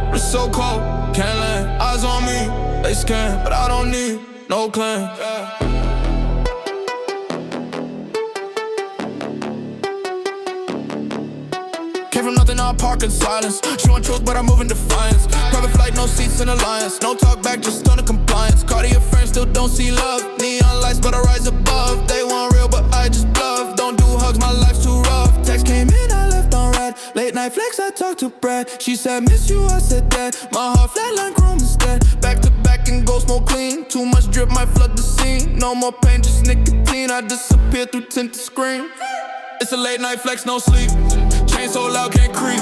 but it's so cold, can't land. Eyes on me, they scan, but I don't need no claim. Yeah. Came from nothing, now I park in silence. She want truth, but I move in defiance. Private flight, no seats in alliance. No talk back, just stunning compliance. Cartier frames, still don't see love. Neon lights, but I rise above. They want real, but I just bluff. Don't do hugs, my life's too rough. Text came in, I left on red. Late night flex, I talked to Brad. She said, miss you, I said that. My heart flatline chrome instead. Back to back and go smoke clean. Too much drip might flood the scene. No more pain, just nicotine. I disappear through tinted screen. It's a late night flex, no sleep. Chain so loud, can't creep.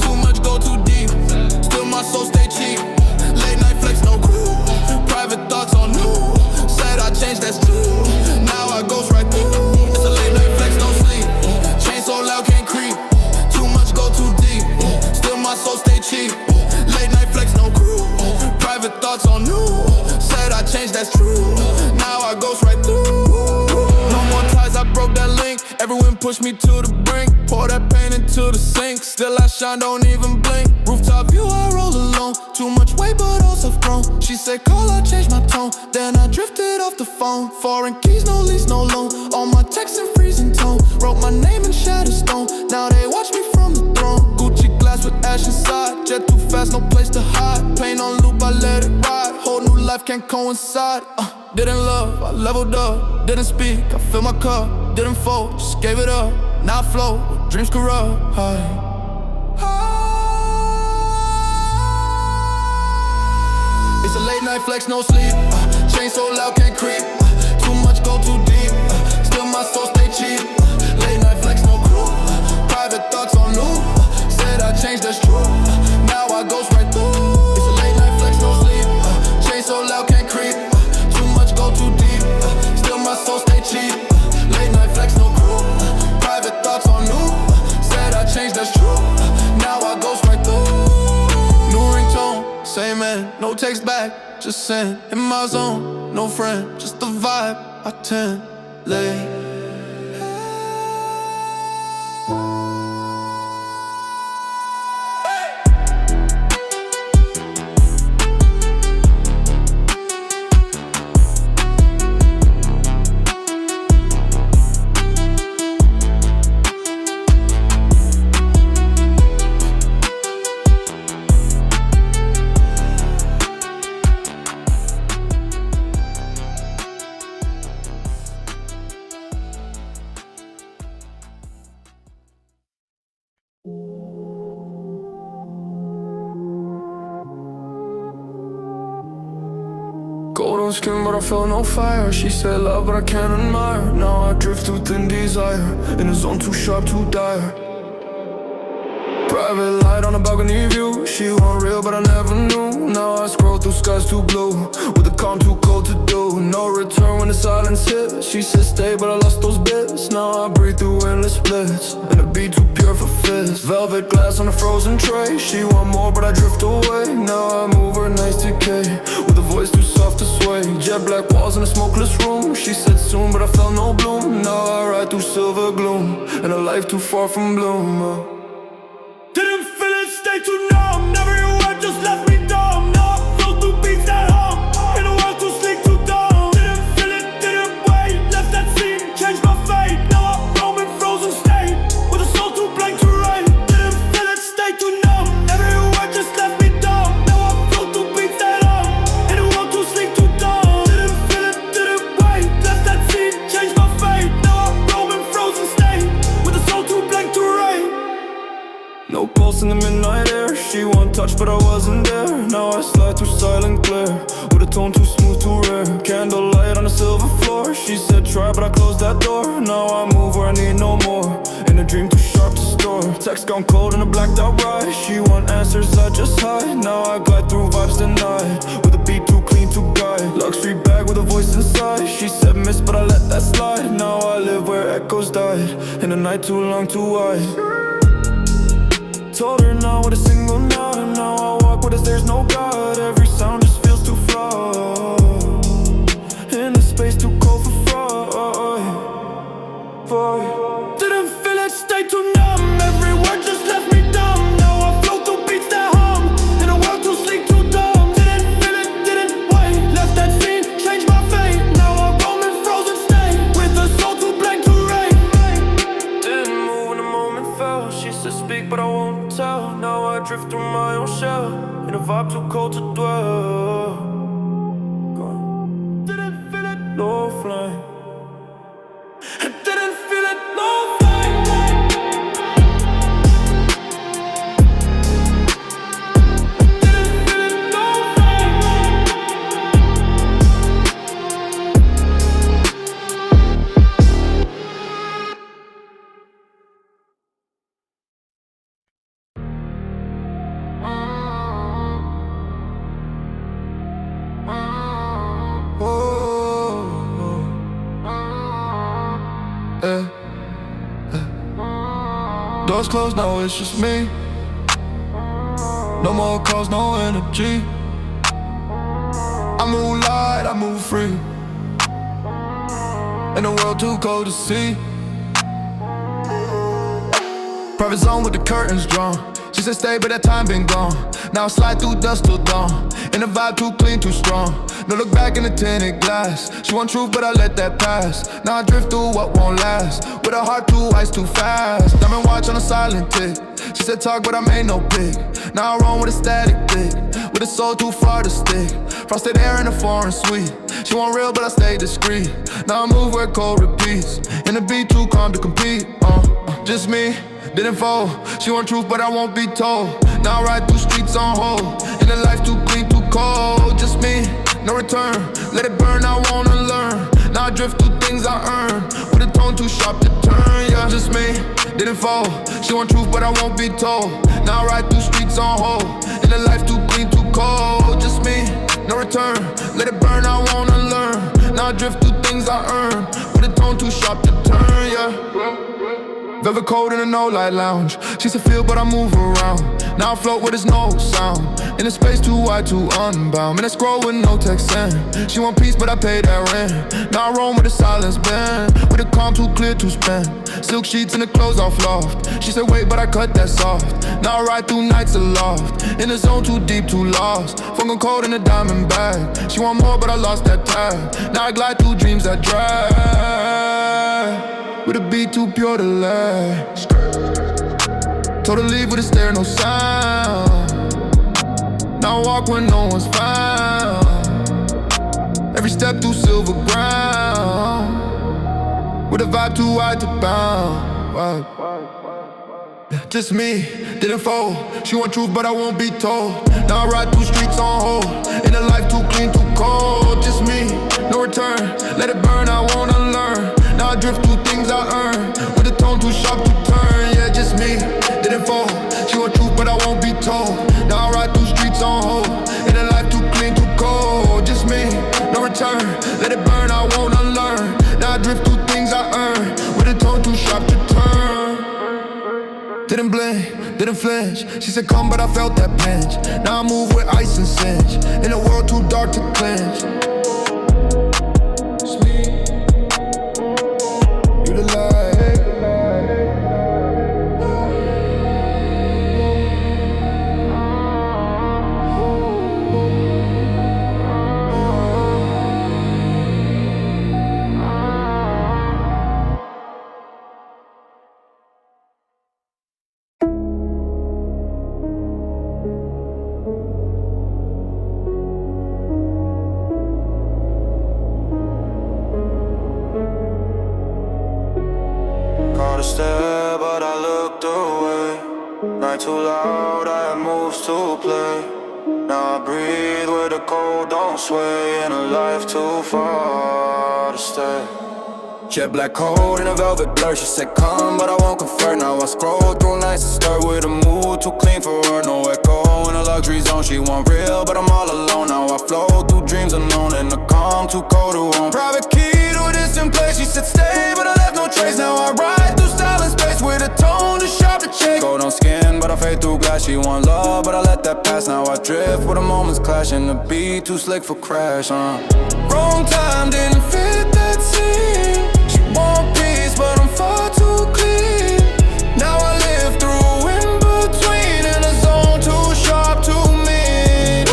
Too much, go too deep. Still my soul stay cheap. Late night flex, no crew. Private thoughts on new. Said I changed, that's true. Now I ghost right through. It's a late night flex, no sleep. Chain so loud, can't creep. Too much, go too deep. Still my soul stay cheap. Late night flex, no crew. Private thoughts on new. Said I changed, that's true. Now I ghost right through. No more ties, I broke that link. Everyone pushed me to the brink. Pour that pain into the sink. Still I shine, don't even blink. Rooftop view, I roll alone. Too much weight, but also grown. She said, call, I changed my tone. Then I drifted off the phone. Foreign keys, no lease, no loan. All my texts in freezing tone. Wrote my name in shattered stone. Now they watch me from the throne. Gucci glass with ash inside. Jet too fast, no place to hide. Pain on loop, I let it ride. Whole new life can't coincide. Didn't love, I leveled up. Didn't speak, I fill my cup. Didn't fold, just gave it up. Now I float, dreams corrupt. It's a late night flex, no sleep. Chain so loud, can't creep. Too much, go too deep. Still my soul stay cheap. Late night flex, no crew. Private thoughts on loop. Said I changed, that's true. Now I ghost right through. It's a late night flex, no sleep. Chain so loud, can't creep. Too much, go too deep. Still my soul stay cheap. Late night flex, no crew. Private thoughts on loop. Said I changed, that's true. Now I ghost right through. New ringtone, same man, no text back, just send. In my zone, no friend, just the vibe I tend. Late. Golden skin, but I felt no fire. She said love, but I can't admire. Now I drift through thin desire. In a zone too sharp, too dire. Private light on a balcony view. She want real, but I never knew. Now I scroll through skies too blue. With the calm too cold to do. No return when the silence hits. She said stay, but I lost those bits. Now I breathe through endless splits. And the beat too pure for fists. Velvet glass on a frozen tray. She want more, but I drift away. Now I move her nice decay. With a voice too soft to sway. Jet black walls in a smokeless room. She said soon, but I felt no bloom. Now I ride through silver gloom. And a life too far from bloom. Didn't feel it, stay too numb. Never your word, just left me dumb. Now I flow through beats that hum. In a world too sleek, too dumb. Didn't feel it, didn't wait. Left that scene, changed my fate. Now I'm roaming frozen state. With a soul too blank to write. Didn't feel it, stay too numb. Never your word, just left me dumb. Now I flow through beats that hum. In a world too sleek, too dumb. Didn't feel it, didn't wait. Left that scene, changed my fate. Now I'm roaming frozen state. With a soul too blank to write. No pulse in the midnight air. She want touch, but I wasn't there. Now I slide through silent glare. With a tone too smooth, too rare. Candlelight on a silver floor. She said try, but I closed that door. Now I move where I need no more. In a dream too sharp to store. Text gone cold in a blacked out ride. She want answers, I just hide. Now I glide through vibes denied. With a beat too clean to guide. Luxury bag with a voice inside. She said miss, but I let that slide. Now I live where echoes died. In a night too long, too wide. Told her not with a single nod. And now I walk with us, there's no God. Every sound just feels too flawed. In a space too cold for fraud. Didn't feel it, stay too numb. Every word just left me dumb. Now I flow through beats that hum. In a world tell, in a vibe too cold to dwell. Didn't feel it, no flame. I didn't feel it, no flame. Didn't feel it, no flame. Doors closed, now it's just me. No more calls, no energy. I move light, I move free. In a world too cold to see. Private zone with the curtains drawn. She said stay, but that time been gone. Now I slide through dust till dawn. And the vibe too clean, too strong. No look back in the tinted glass. She want truth, but I let that pass. Now I drift through what won't last. With a heart too ice, too fast. Diamond watch on a silent tick. She said talk, but I made no pick. Now I roam with a static dick. With a soul too far to stick. Frosted air in a foreign suite. She want real, but I stay discreet. Now I move where cold repeats. And the beat too calm to compete. Just me. Didn't fold. She want truth, but I won't be told. Now I ride through streets on hold. In the life too clean, too cold. Just me, no return. Let it burn, I wanna learn. Now I drift through things I earn. With a tone too sharp to turn. Yeah, just me, didn't fold. She want truth, but I won't be told. Now I ride through streets on hold. In the life too clean, too cold. Just me, no return. Let it burn, I wanna learn. Now I drift through things I earn. With a tone too sharp to turn. Yeah. Velvet cold in a no-light lounge. She said feel, but I move around. Now I float where there's no sound. In a space too wide, too unbound. Man, I scroll with no text send. She want peace, but I pay that rent. Now I roam with the silence bend. With a calm too clear to spend. Silk sheets in the clothes off loft. She said wait, but I cut that soft. Now I ride through nights aloft. In the zone too deep, too lost. Funkin' cold in a diamond bag. She want more, but I lost that tag. Now I glide through dreams that drag. With a beat too pure to last. Told her leave with a stare, no sound. Now I walk when no one's found. Every step through silver ground. With a vibe too wide to bound. Just me, didn't fold. She want truth, but I won't be told. Now I ride through streets on hold. In a life too clean, too cold. Just me, no return. Let it burn, I wanna learn. Now I drift through things I earn. With a tone too sharp to turn. Yeah, just me, didn't fold. She want truth, but I won't be told. Now I ride through streets on hold. In a life too clean, too cold. Just me, no return. Let it burn, I wanna learn. Now I drift through things I earn. With a tone too sharp to turn. Didn't blink, didn't flinch. She said come, but I felt that pinch. Now I move with ice and cinch. In a world too dark to clinch. It's me, you the light. Caught a stare, but I looked away. Night too loud, I had moves to play. Now I breathe where the cold don't sway. In a life too far to stay. Jet black coat in a velvet blur. She said come, but I won't convert. Now I scroll through nights and stir with a mood too clean for her. No echo in a luxury zone. She want real, but I'm all alone. Now I flow through dreams unknown. In the calm, too cold to roam. Private key to a distant place. She said stay, but I left no trace. Now I ride through style and space with a tone too sharp to chase. Gold on skin, but I fade through glass. She want love, but I let that pass. Now I drift with the moments clashing. The beat too slick for crash. Wrong time, didn't fit that scene. She want peace, but I'm far too clean. Now I live through in between. In a zone too sharp to mean.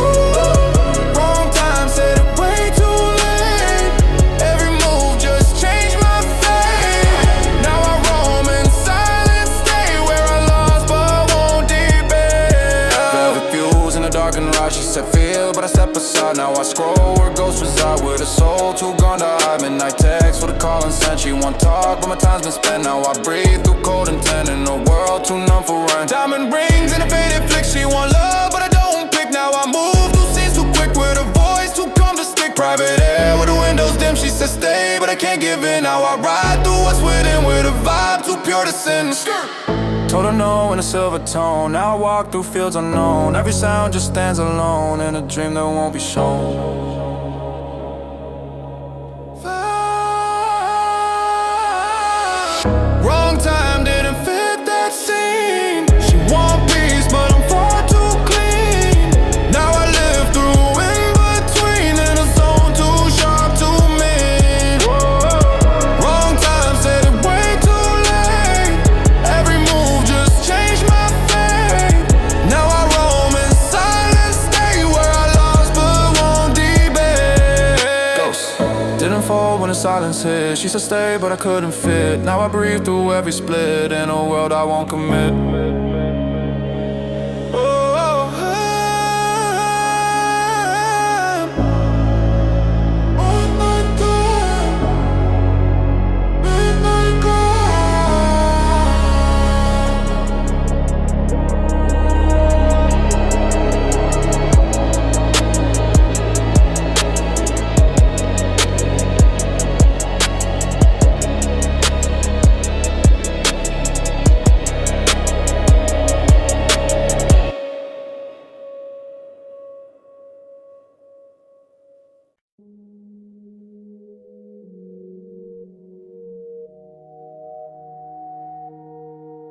Wrong time, said it way too late. Every move just changed my fate. Now I roam in silence, stay where I lost but won't debate. Velvet views in a the dark and ride. She said feel, but I step aside. Now I scroll where ghosts reside, with a soul too gone to hide. Midnight text for the call and send. She want talk, but my time's been spent. Now I breathe through cold and ten in a world too numb for rent. Diamond rings and a faded flick. She want love, but I don't pick. Now I move through scenes too quick, with a voice too calm to stick. Private air with the windows dim. She said stay, but I can't give in. Now I ride through what's within, with a vibe too pure to sin. Told her no in a silver tone. Now I walk through fields unknown. Every sound just stands alone in a dream that won't be shown. Wrong time didn't fit that scene. She want peace, but I'm far too clean. Now I live through in between, in a zone too sharp to mean. Wrong time, said it way too late. Every move just changed my fate. Now I roam in silence, stay where I lost but won't debate. Ghost didn't fall when the silence hit. She said stay, but I couldn't fit. Now I breathe through every split in a world I won't commit.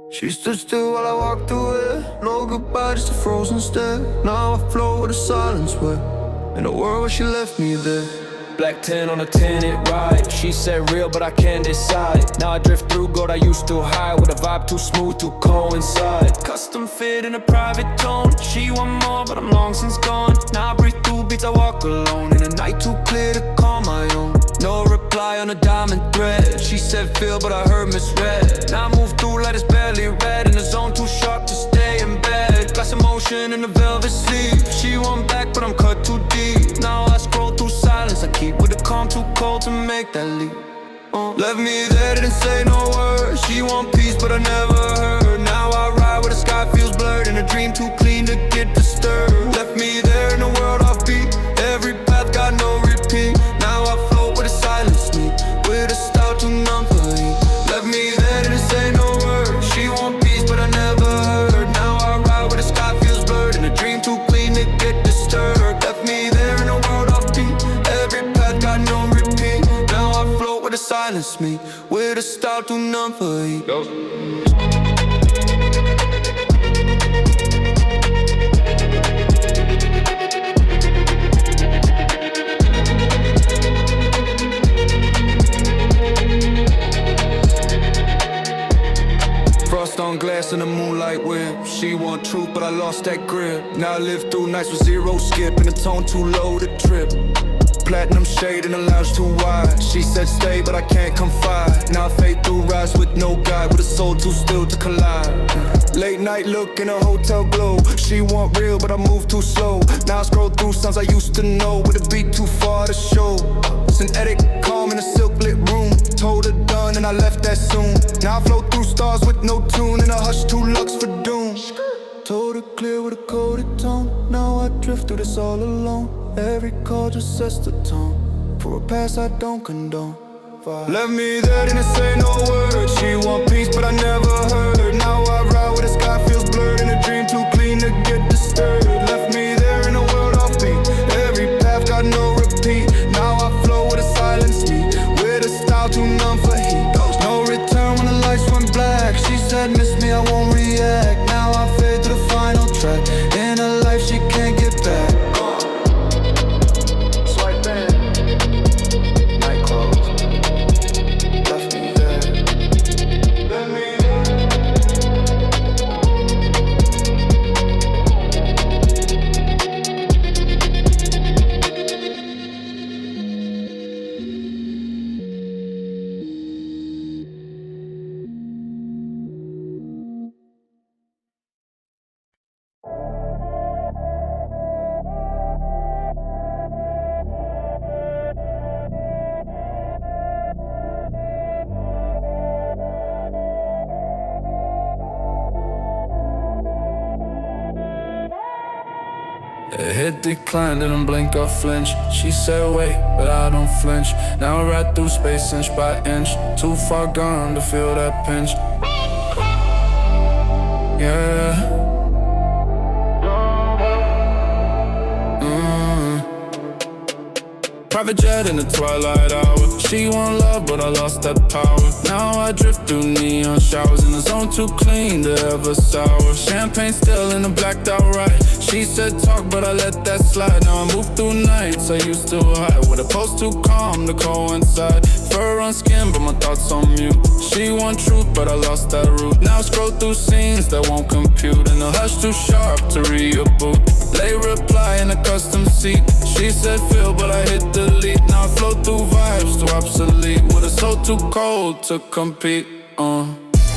She stood still while I walked away. No goodbye, just a frozen stare. Now I float with a silence way, in a world where she left me there. Black 10 on a tinted ride. She said real, but I can't decide. Now I drift through gold I used to hide, with a vibe too smooth to coincide. Custom fit in a private tone. She want more, but I'm long since gone. Now I breathe through beats, I walk alone, in a night too clear to call my own. No reply on a diamond thread. She said feel, but I heard misread. Now I move through light, it's barely red, in a zone too sharp to stay in bed. Glass emotion in a velvet sleeve. She want back, but I'm cut too deep. Now I scroll through silence, I keep with the calm, too cold to make that leap. Left me there, didn't say no word. She want peace, but I never heard. Now I ride where the sky feels blurred, in a dream too clean to get disturbed. Left me there in a world offbeat. Every path got no repeat. Now I float where the silence meet, with a style too numb for heat. Left me there, didn't say no word. She want peace, but I never heard. Now I ride where the sky feels blurred, in a dream too clean to get disturbed. Left me there in a world offbeat. Every path got no repeat. Now I float where the silence meet, with a style too numb for heat. Frost on glass in the moonlight whip. She want truth, but I lost that grip. Now I live through nights with zero skip, and a tone too low to trip. Platinum shade in the lounge too wide. She said stay, but I can't confide. Now I fade through rides with no guide, with a soul too still to collide. Late night look in a hotel glow. She want real, but I move too slow. Now I scroll through sounds I used to know, with a beat too far to show. Synthetic calm in a silk lit room. Told her done and I left that soon. Now I float through stars with no tune, in a hush too lux for doom. Told her clear with a coded tone. Now I drift through this all alone. Every call just sets the tone for a past I don't condone. Left me there, didn't say no word. She want peace, but I never heard. Now I ride where the sky feels blurred, in a dream too clean to get disturbed. Left me there in a world offbeat. Every path got no repeat. Now I flow with a silence meet, with a style too numb for heat. No return when the lights went black. She said miss me, I won't react. Now I fade to the final track. In a life she can't get back. Hit decline, didn't blink or flinch. She said wait, but I don't flinch. Now I ride through space inch by inch. Too far gone to feel that pinch. Yeah. Private jet in the twilight hour. She want love, but I lost that power. Now I drift through neon showers in the zone too clean to ever sour. Champagne still in the blacked out ride. She said talk, but I let that slide. Now I move through nights I used to hide. With a post too calm to coincide. Fur on skin, but my thoughts on mute. She want truth, but I lost that route. Now I scroll through scenes that won't compute. And the hush too sharp to reboot. Late reply in a custom seat. She said feel, but I hit delete. Now I float through vibes too obsolete. With a soul too cold to compete.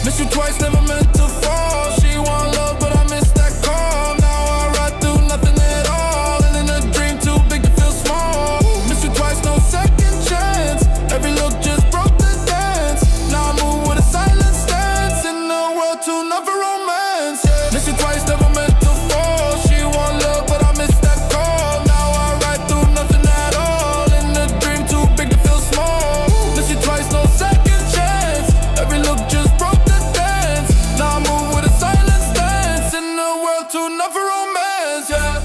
Miss you twice, never meant to fall. She want love, but I missed that call. Now I ride through nothing at all. And in a dream too big to feel small. Miss you twice, no second chance. Every look just broke the dance. Now I move with a silent stance. In a world too numb for romance. Miss you twice, never meant to fall. She want love, but I missed that call. Now I ride through nothing at all. In a dream too big to feel small. Miss you twice, no second chance. Every look just broke the dance. Now I move with a silent stance. In a world too numb for romance, yeah.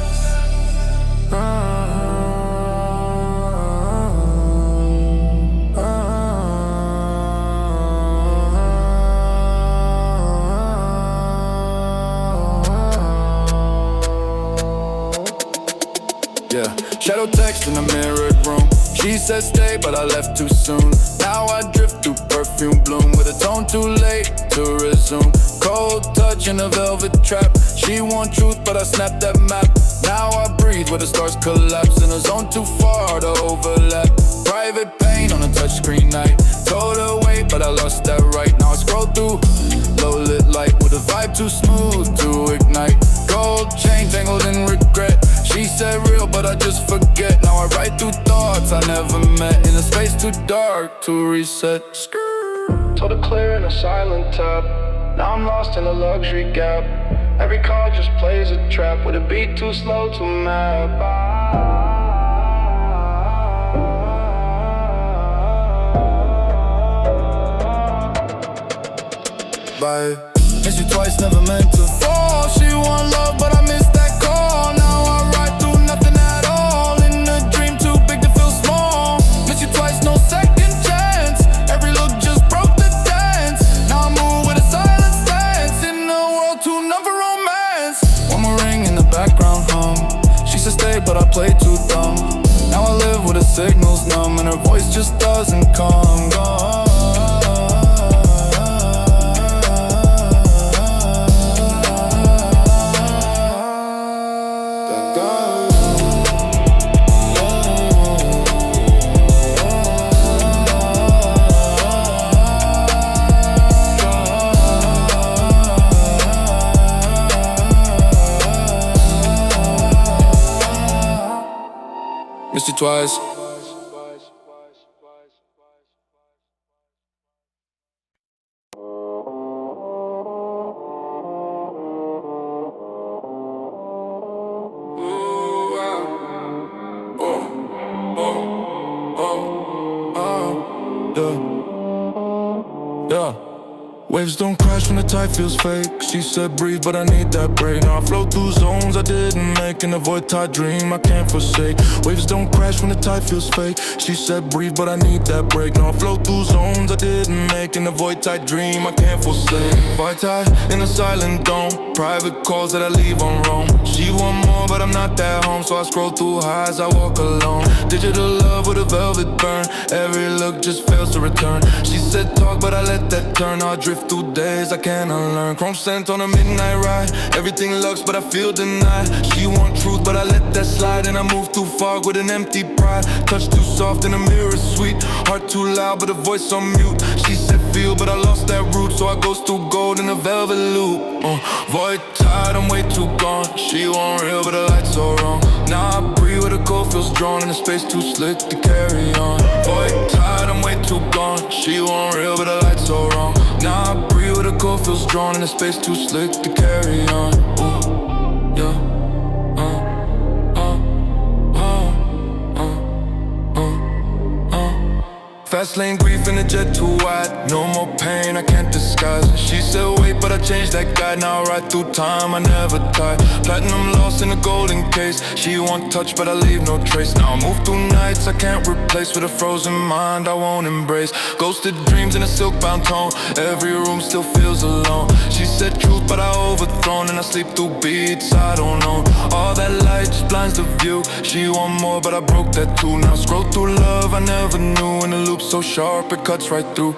Yeah, shadow text in a mirrored room. She said stay, but I left too soon. Now I drift through perfume bloom. With a tone too late to resume. Cold touch in a velvet trap. She want truth, but I snapped that map. Now I breathe where the stars collapse. In a zone too far to overlap. Private pain on a touchscreen night. Told her wait, but I lost that right. Now I scroll through low lit light. With a vibe too smooth to ignite. Gold chain tangled in regret. She said real, but I just forget. Now I write through thoughts I never met. In a space too dark to reset. Told her clear in a silent tap. Now I'm lost in a luxury gap. Every call just plays a trap. With a beat too slow to map. Bye. Miss you twice, never meant to fall. She want love, but I missed that call. Now I ride through nothing at all. In a dream too big to feel small. Miss you twice, no second chance. Every look just broke the dance. Now I move with a silent stance. In a world too numb for romance. One more ring in the background hum. She said stay, but I played too dumb. Now I live with the signals numb. And her voice just doesn't come. Gone. Missed you twice. Yeah. Waves don't crash when the tide feels fake. She said breathe, but I need that break. Now I float through zones I didn't make. And avoid tide dream I can't forsake. Waves don't crash when the tide feels fake. She said breathe, but I need that break. Now I float through zones I didn't make. And avoid tide dream I can't forsake. Vitae in a silent dome. Private calls that I leave on roam. She want more, but I'm not that home. So I scroll through highs, I walk alone. Digital love with a velvet burn. Every look just fails to return. She said talk, but I let that turn. I drift through days I can't unlearn. Chrome scent on a midnight ride. Everything looks, but I feel denied. She want truth, but I let that slide. And I move too far with an empty pride. Touch too soft and a mirror sweet. Heart too loud, but a voice on mute. She said feel, but I lost that root. So I goes through gold in a velvet loop. Void tide, I'm way too gone. She want real, but the lights so wrong. Now I breathe where the cold feels drawn. In a space too slick to carry on. Void tide, I'm way too gone. She want real, but the lights so wrong. Now I breathe where the cold feels drawn. In a space too slick to carry on. Ooh, yeah, Fast lane grief in a jet too wide. No more pain, I can't disguise it. She said wait, but I changed that guy. Now I ride through time, I never tie. Platinum lost in a golden case. She want touch, but I leave no trace. Now I move through nights I can't replace. With a frozen mind I won't embrace. Ghosted dreams in a silk-bound tone. Every room still feels alone. She said truth, but I overthrown. And I sleep through beats, I don't know. All that light just blinds the view. She want more, but I broke that too. Now scroll through love I never knew. And the loop so sharp it cuts right through.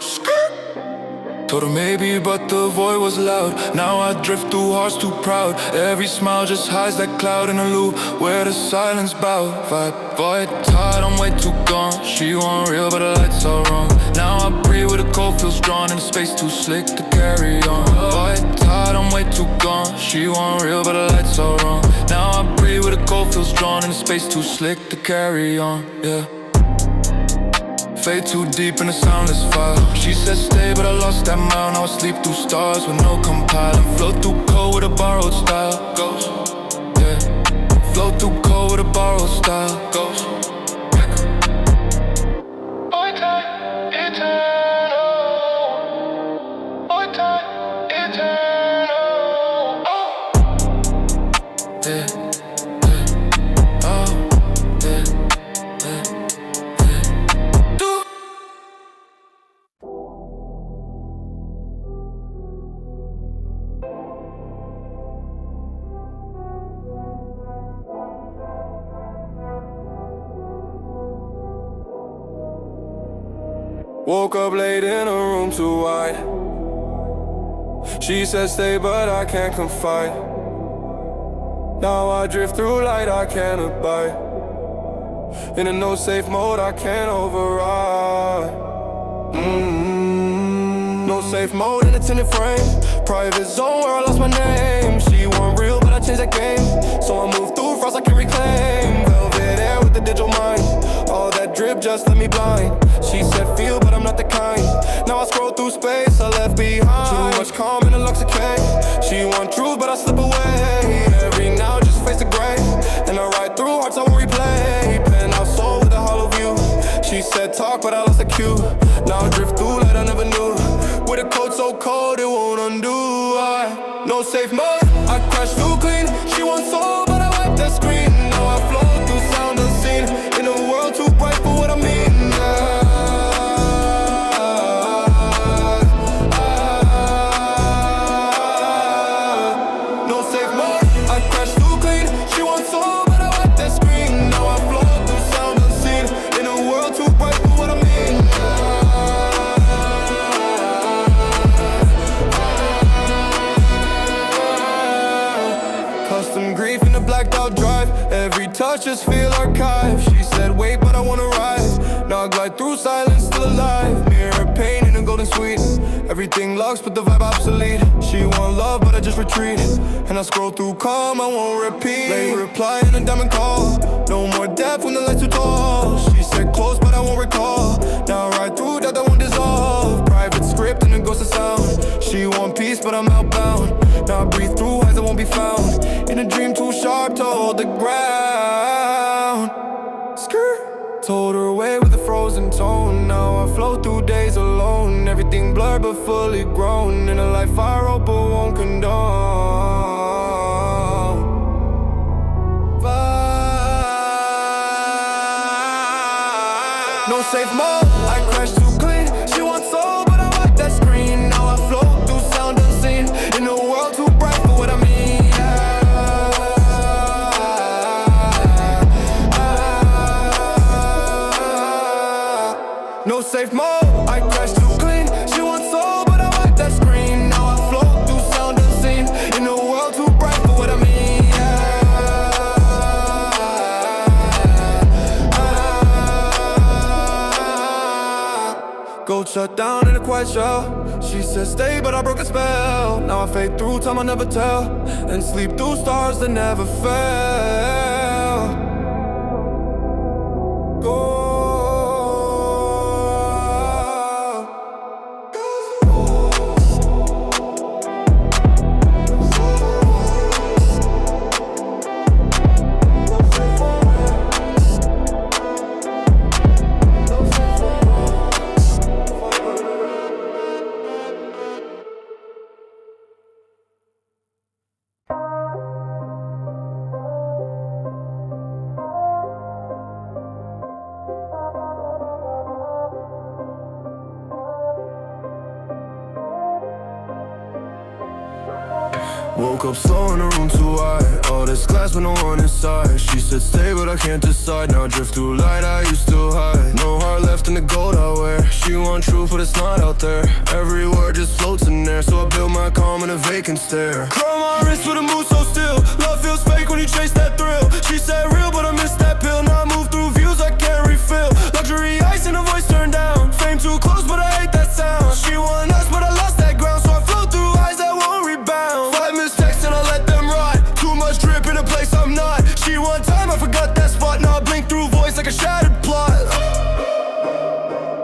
Told her maybe, but the void was loud. Now I drift through hearts too proud. Every smile just hides that cloud in a loop where the silence bow. Vibe void tired, I'm way too gone. She want real, but the lights are wrong. Now I breathe where the cold feels drawn. In space too slick to carry on. Void tired, I'm way too gone. She want real, but the lights are wrong. Now I breathe where the cold feels drawn. In space too slick to carry on, yeah. Fade too deep in a soundless file. She said stay, but I lost that mile. Now I sleep through stars with no compiling. Float through cold with a borrowed style. Ghost, yeah. Float through cold with a borrowed style. Ghost. Woke up late in a room too wide. She said stay, but I can't confide. Now I drift through light I can't abide. In a no safe mode I can't override. No safe mode in a tinted frame. Private zone where I lost my name. She want real, but I changed that game. So I move through frost I can reclaim. Velvet air with the digital mind. All that drip just let me blind. She said feel, but I'm not the kind. Now I scroll through space I left behind. Too much calm in a Lux decay. She want truth, but I slip away. Every now just face the gray. And I ride through hearts I won't replay. Pen out soul with a hollow view. She said talk, but I lost the cue. Now I drift through like I never knew. With a coat so cold it won't undo. No safe mode, I crash through clean. She wants soul, but I wipe that screen. Now I flow through sound unseen. In a world too bright for what I mean. No safe mode, I crash through clean. She wants soul, but I wipe that screen. Now I flow through sound unseen. In a world too bright for what I mean. Custom grief in the blacked out drive. Every touch just feel archived. She said wait, but I wanna rise. Now I glide through silence, still alive. Mirror pain in a golden suite. Everything locks, but the vibe obsolete. She want love, but I just retreat. And I scroll through calm, I won't repeat. Late reply in a diamond call. No more depth when the lights too tall. She said close, but I won't recall. Now I ride through that won't dissolve. Private script and a ghost of sound. She want peace, but I'm outbound. Now I breathe through eyes that won't be found. In a dream too sharp to hold the ground. Skirt. Told her away with a frozen tone. Now I flow through days alone. Everything blurred but fully grown. In a life I wrote but won't condone. No safe mode, I crash too clean. She wants soul, but I wipe that screen. Now I float through sound unseen. In a world too bright for what I mean. No safe mode, I crash too clean. She wants soul, but I wipe that screen. Now I float through sound unseen. In a world too bright for what I mean. Gold shut down in a quiet shell. She said stay, but I broke a spell. Now I fade through time I never tell. And sleep through stars that never fell. Go. Woke up slow in a room too wide. All this glass but no one inside. She said stay but I can't decide. Now I drift through light I used to hide. No heart left in the gold I wear. She want truth but it's not out there. Every word just floats in there. So I build my calm in a vacant stare. Curl my wrist with a mood so still. Love feels fake when you chase that thrill. She said real but I missed that pill. Now I move through views I can't refill. Luxury ice and a voice turned down. Fame too close but I hate that sound. She want us but I lost that ground. So I float through eyes that won't rebound. 5 missed texts and I let them ride. Too much drip in a place I'm not. She one time I forgot that spot. Now I blink through voice like a shattered plot.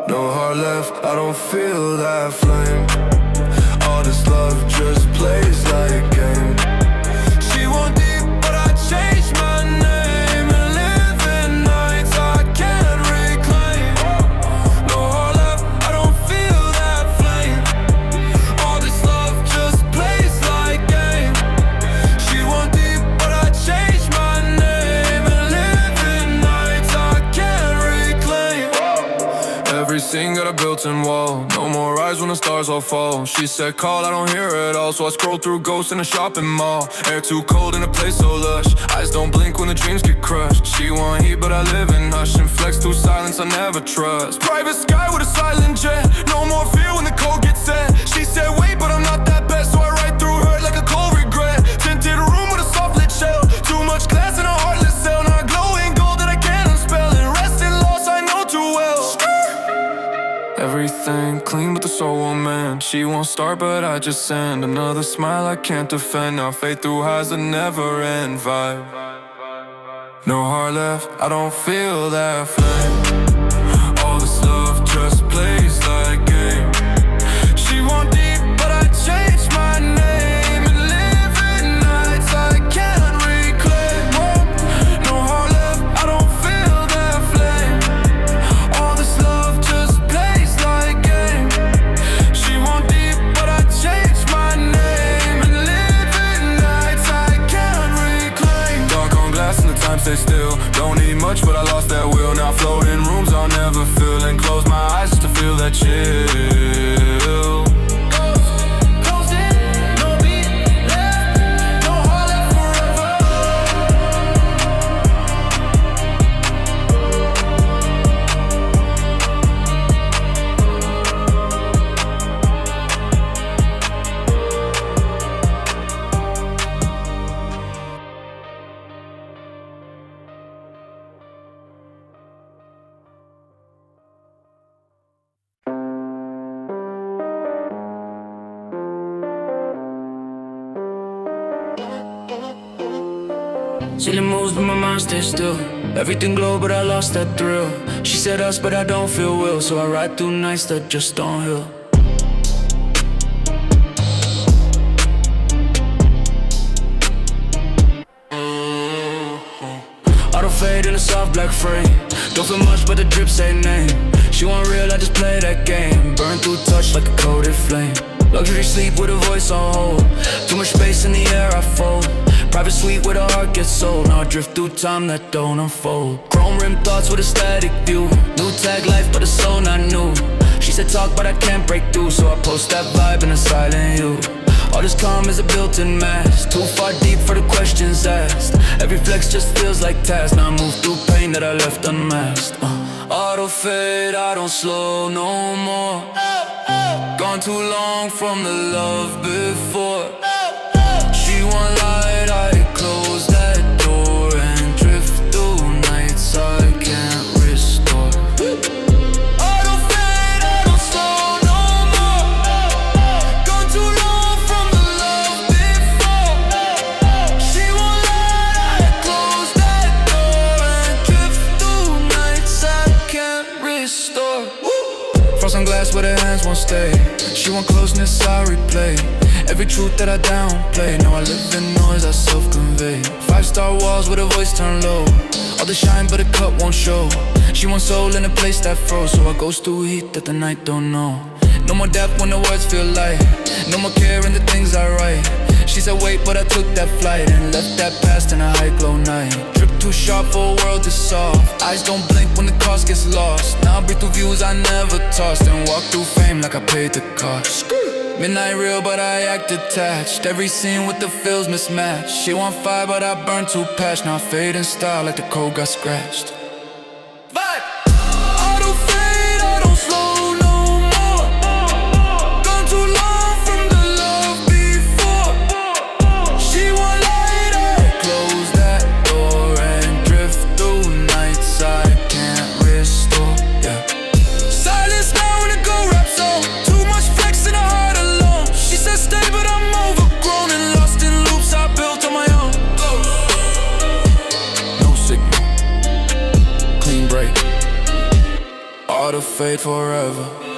No heart left, I don't feel that flame. All this love just plays like a game. She won't deep but I changed my name. And living nights I can't reclaim. No heart left, I don't feel that flame. All this love just plays like a game. She won't deep but I changed my name. And living nights I can't reclaim. Every scene got a built-in wall. No more eyes when the stars all fall. She said call, I don't hear it all. So I scroll through ghosts in a shopping mall. Air too cold in a place so lush. Eyes don't blink when the dreams get crushed. She want heat but I live in hush. And flex through silence I never trust. Private sky with a silent jet. No more fear when the cold gets set. She said wait but I'm not that best. So I ride through hurt like a cold regret. Tinted room with a soft lit shell. Too much glass in a heartless cell. Now I glow in gold that I can't unspell. And rest in loss I know too well. Everything clean but the soul won't mend. She won't start but I just send. Another smile I can't defend. Now fade through highs that never end vibe. No heart left, I don't feel that flame. All this love just plays like a game. She won't deep but I changed my name. And living nights I can't reclaim. No heart left, I don't feel that flame. All this love just plays like a game. She won't deep but I changed my name. And living nights I can't reclaim. Dark on glass and the time stay still. Don't need much but I lost that will. Now float in rooms I'll never fill. And close my eyes just to feel that chill. Close it, no beat left. No heart left forever. Silly moves but my mind stays still. Everything glow but I lost that thrill. She said us but I don't feel will. So I ride through nights that just don't heal. Auto fade in a soft black frame. Don't feel much but the drip say name. She want real, I just play that game. Burn through touch like a coated flame. Luxury sleep with a voice on hold. Too much space in the air I fold. Private suite where the heart gets sold. Now I drift through time that don't unfold. Chrome rim thoughts with a static view. New tag life but the soul not new. She said talk but I can't break through. So I post that vibe in a silent hue. All this calm is a built-in mask. Too far deep for the questions asked. Every flex just feels like task. Now I move through pain that I left unmasked. Auto fade, I don't slow no more. Gone too long from the love before. She want light, I close that door. And drift through nights I can't restore. Auto fade, I don't slow no more. Gone too long from the love before. She want light, I close that door. And drift through nights I can't restore. Frost on glass where the hands won't stay. She want closeness, I replay. Every truth that I downplay. Now I live in noise, I self-convey. 5-star walls with a voice turn low. All the shine but the cup won't show. She wants soul in a place that froze. So I goes through heat that the night don't know. No more depth when the words feel light. No more care in the things I write. She said wait but I took that flight. And left that past in a high glow night. Trip too sharp for a world to solve. Eyes don't blink when the cost gets lost. Now I breathe through views I never tossed. And walk through fame like I paid the cost. Midnight real, but I act detached. Every scene with the feels mismatched. She want fire, but I burn too patch. Now I fade in style like the code got scratched. Vibe! Auto fade, I don't slow no more. Gone too long from the love before. She want lighter. Close that door and drift through nights I can't restore. Yeah. Silence now in a go rap song. Too much flex in a heart alone. She said stay, but I'm overgrown and lost in loops I built on my own. No signal, clean break, auto fade forever.